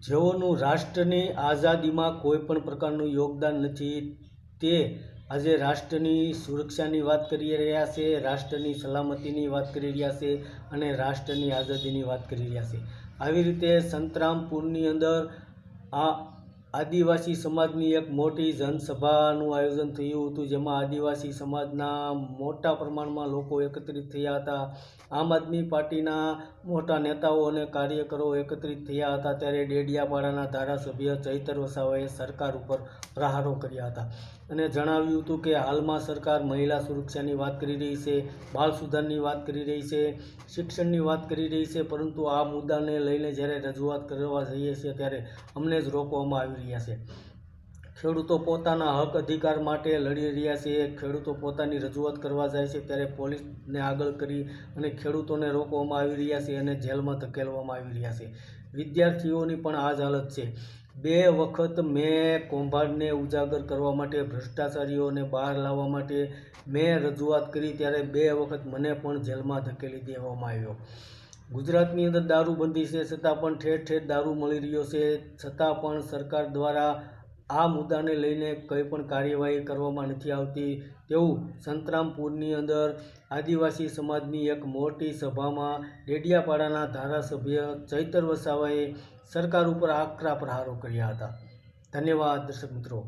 જેઓનું રાષ્ટ્રની આઝાદીમાં કોઈ પણ પ્રકારનું યોગદાન નથી, તે આજે રાષ્ટ્રની સુરક્ષાની વાત કરી રહ્યા છે, રાષ્ટ્રની સલામતીની વાત કરી રહ્યા છે અને રાષ્ટ્રની આઝાદીની વાત કરી રહ્યા છે। આવી રીતે સંતરામપુરની અંદર આ આદિવાસી સમાજની એક મોટી જનસભાનું આયોજન થયું હતું, જેમાં આદિવાસી સમાજના મોટા પ્રમાણમાં લોકો એકત્રિત થયા હતા। આમ આદમી પાર્ટીના મોટા નેતાઓ અને કાર્યકરો એકત્રિત થયા હતા। ત્યારે ડેડિયાપાડાના ધારાસભ્ય ચૈતર વસાવાએ સરકાર ઉપર પ્રહારો કર્યા હતા અને જણાવ્યું હતું કે હાલમાં સરકાર મહિલા સુરક્ષાની વાત કરી રહી છે, બાળ સુધારની વાત કરી રહી છે, શિક્ષણની વાત કરી રહી છે, પરંતુ આ મુદ્દાને લઈને જ્યારે રજૂઆત કરવા જઈએ છીએ ત્યારે અમને જ રોકવામાં આવી રહ્યા છે। ખેડૂતો પોતાના હક અધિકાર માટે લડી રહ્યા છે, ખેડૂતો પોતાની રજૂઆત કરવા જાય છે ત્યારે પોલીસને આગળ કરી અને ખેડૂતોને રોકવામાં આવી રહ્યા છે અને જેલમાં ધકેલવામાં આવી રહ્યા છે। વિદ્યાર્થીઓની પણ આ જ હાલત છે। 2 વખત મેં કૌભાંડને ઉજાગર કરવા માટે, ભ્રષ્ટાચારીઓને બહાર લાવવા માટે મેં રજૂઆત કરી, ત્યારે 2 વખત મને પણ જેલમાં ધકેલી દેવામાં આવ્યો। ગુજરાતની અંદર દારૂબંધી છે, છતાં પણ ઠેર ઠેર દારૂ મળી રહ્યો છે, છતાં પણ સરકાર દ્વારા આ મુદ્દાને લઈને કંઈ પણ કાર્યવાહી કરવામાં નથી આવતી તેવું સંતરામપુરની અંદર આદિવાસી સમાજની એક મોટી સભામાં ડેડિયાપાડાના ધારાસભ્ય ચૈતર વસાવાએ સરકાર ઉપર આકરા પ્રહારો કર્યા હતા। ધન્યવાદ દર્શક મિત્રો।